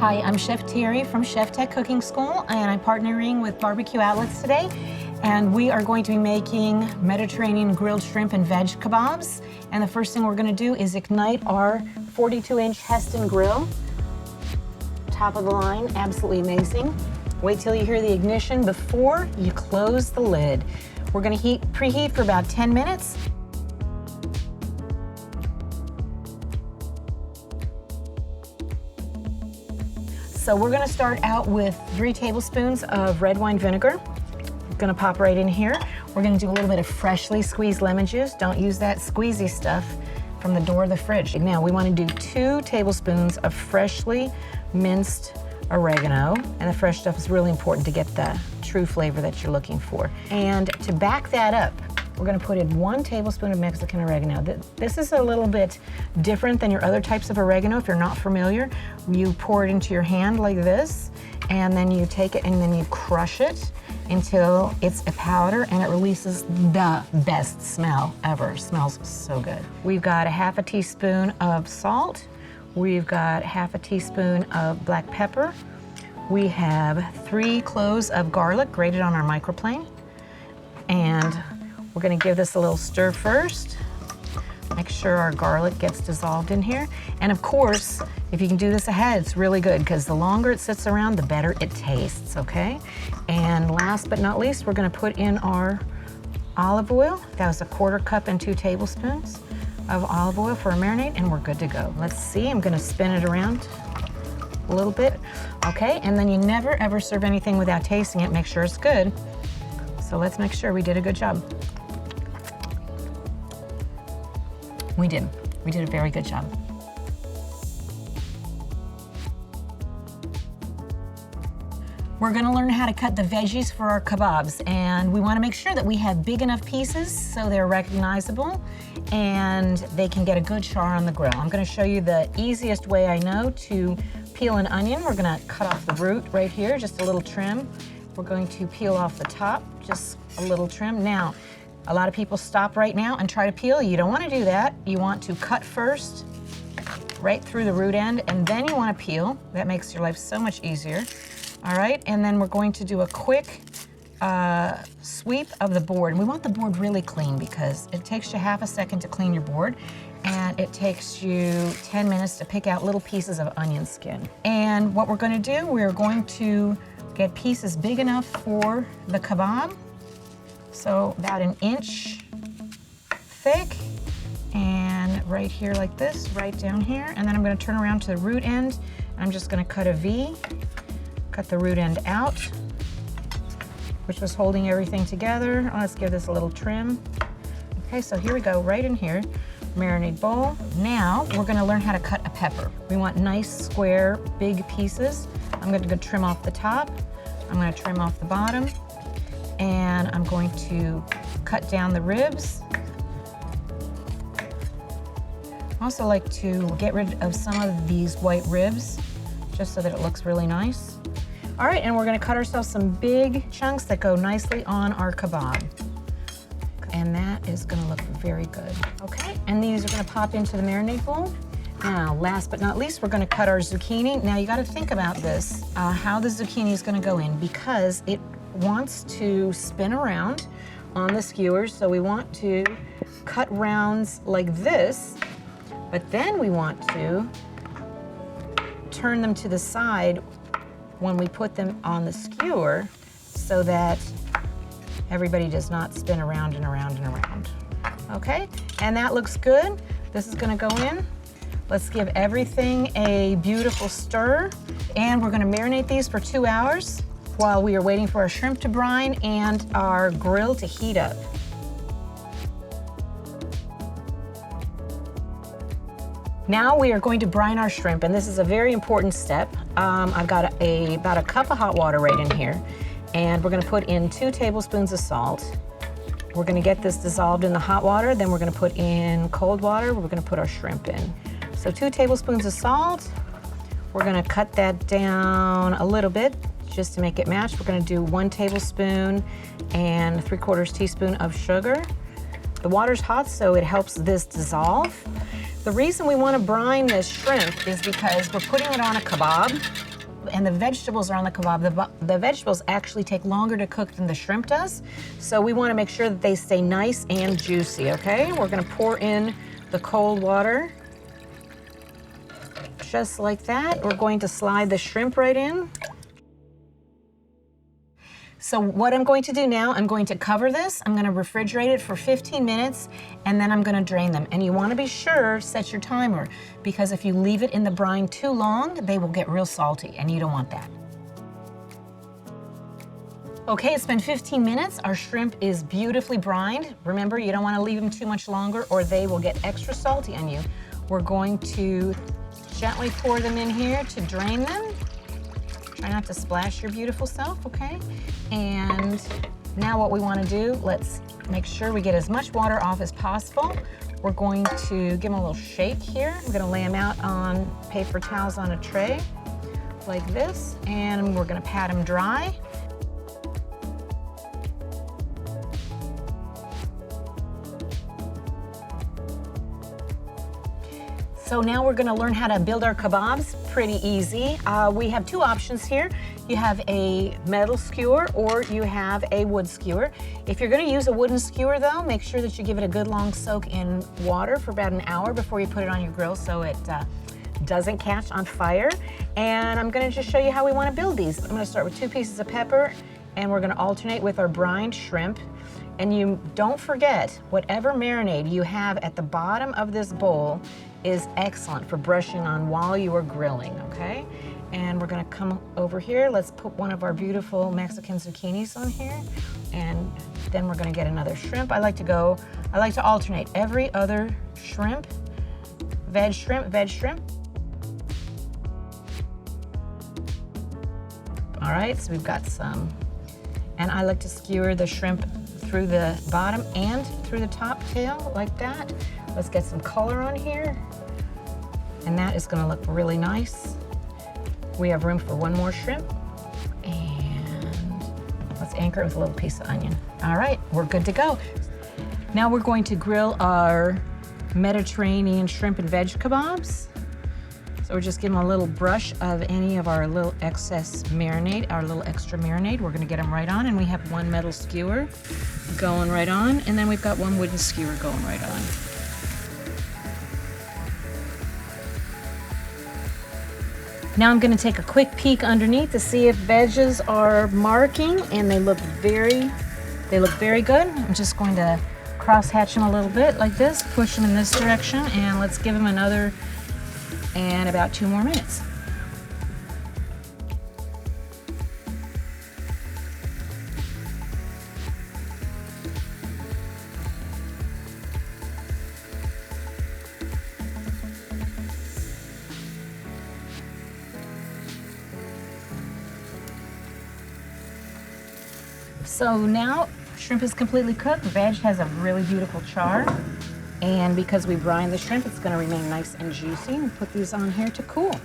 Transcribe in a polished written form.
Hi, I'm Chef Teri from Chef Tech Cooking School, and I'm partnering with Barbecue Outlets today. And we are going to be making Mediterranean grilled shrimp and veg kebabs. And the first thing we're going to do is ignite our 42-inch Hestan grill. Top of the line, absolutely amazing. Wait till you hear the ignition before you close the lid. We're going to preheat for about 10 minutes. So we're gonna start out with 3 tablespoons of red wine vinegar. I'm gonna pop right in here. We're gonna do a little bit of freshly squeezed lemon juice. Don't use that squeezy stuff from the door of the fridge. Now we wanna do 2 tablespoons of freshly minced oregano. And the fresh stuff is really important to get the true flavor that you're looking for. And to back that up, we're gonna put in 1 tablespoon of Mexican oregano. This is a little bit different than your other types of oregano. If you're not familiar, you pour it into your hand like this, and then you take it and then you crush it until it's a powder and it releases the best smell ever. It smells so good. We've got a half a teaspoon of salt. We've got half a teaspoon of black pepper. We have 3 cloves of garlic grated on our microplane. And we're gonna give this a little stir first. Make sure our garlic gets dissolved in here. And of course, if you can do this ahead, it's really good because the longer it sits around, the better it tastes, okay? And last but not least, we're gonna put in our olive oil. That was a 1/4 cup and 2 tablespoons of olive oil for a marinade, and we're good to go. Let's see, I'm gonna spin it around a little bit. Okay, and then you never ever serve anything without tasting it. Make sure it's good. So let's make sure we did a good job. We did a very good job. We're gonna learn how to cut the veggies for our kebabs, and we wanna make sure that we have big enough pieces so they're recognizable and they can get a good char on the grill. I'm gonna show you the easiest way I know to peel an onion. We're gonna cut off the root right here, just a little trim. We're going to peel off the top, just a little trim. Now, a lot of people stop right now and try to peel. You don't want to do that. You want to cut first, right through the root end, and then you want to peel. That makes your life so much easier. All right, and then we're going to do a quick sweep of the board. And we want the board really clean because it takes you half a second to clean your board, and it takes you 10 minutes to pick out little pieces of onion skin. And what we're going to do, we're going to get pieces big enough for the kebab. So about 1 inch thick, and right here like this, right down here. And then I'm gonna turn around to the root end. I'm just gonna cut a V, cut the root end out, which was holding everything together. Let's give this a little trim. Okay, so here we go, right in here, marinade bowl. Now we're gonna learn how to cut a pepper. We want nice, square, big pieces. I'm gonna go trim off the top. I'm gonna trim off the bottom. And I'm going to cut down the ribs. I also like to get rid of some of these white ribs, just so that it looks really nice. All right, and we're gonna cut ourselves some big chunks that go nicely on our kebab. And that is gonna look very good. Okay, and these are gonna pop into the marinade bowl. Now, last but not least, we're gonna cut our zucchini. Now you gotta think about this, how the zucchini is gonna go in, because it wants to spin around on the skewers. So we want to cut rounds like this, but then we want to turn them to the side when we put them on the skewer so that everybody does not spin around and around and around. Okay, and that looks good. This is gonna go in. Let's give everything a beautiful stir, and we're gonna marinate these for 2 hours while we are waiting for our shrimp to brine and our grill to heat up. Now we are going to brine our shrimp, and this is a very important step. I've got about a cup of hot water right in here, and we're gonna put in 2 tablespoons of salt. We're gonna get this dissolved in the hot water, then we're gonna put in cold water, we're gonna put our shrimp in. So 2 tablespoons of salt. We're gonna cut that down a little bit, just to make it match. We're gonna do 1 tablespoon and 3/4 teaspoon of sugar. The water's hot, so it helps this dissolve. The reason we want to brine this shrimp is because we're putting it on a kebab, and the vegetables are on the kebab. The vegetables actually take longer to cook than the shrimp does. So we want to make sure that they stay nice and juicy, okay? We're going to pour in the cold water. Just like that. We're going to slide the shrimp right in. So what I'm going to do now, I'm going to cover this. I'm going to refrigerate it for 15 minutes, and then I'm going to drain them. And you want to be sure, set your timer, because if you leave it in the brine too long, they will get real salty, and you don't want that. Okay, it's been 15 minutes. Our shrimp is beautifully brined. Remember, you don't want to leave them too much longer or they will get extra salty on you. We're going to gently pour them in here to drain them. Try not to splash your beautiful self, okay? And now what we want to do, let's make sure we get as much water off as possible. We're going to give them a little shake here. We're going to lay them out on paper towels on a tray like this, and we're going to pat them dry. So now we're going to learn how to build our kebabs. Pretty easy. We have two options here. You have a metal skewer or you have a wood skewer. If you're going to use a wooden skewer though, make sure that you give it a good long soak in water for about an hour before you put it on your grill so it doesn't catch on fire. And I'm going to just show you how we want to build these. I'm going to start with 2 pieces of pepper, and we're going to alternate with our brined shrimp. And you don't forget, whatever marinade you have at the bottom of this bowl is excellent for brushing on while you are grilling, okay? And we're gonna come over here. Let's put one of our beautiful Mexican zucchinis on here. And then we're gonna get another shrimp. I like to alternate every other shrimp, veg shrimp, veg shrimp. All right, so we've got some, and I like to skewer the shrimp through the bottom and through the top tail like that. Let's get some color on here. And that is gonna look really nice. We have room for one more shrimp. And let's anchor it with a little piece of onion. All right, we're good to go. Now we're going to grill our Mediterranean shrimp and veg kebabs. So we're just giving them a little brush of any of our little excess marinade, our little extra marinade. We're gonna get them right on, and we have one metal skewer going right on, and then we've got one wooden skewer going right on. Now I'm gonna take a quick peek underneath to see if veggies are marking, and they look very good. I'm just going to cross hatch them a little bit like this, push them in this direction, and let's give them another and about 2 more minutes. So now shrimp is completely cooked. Veg has a really beautiful char. And because we brine the shrimp, it's gonna remain nice and juicy. And put these on here to cool.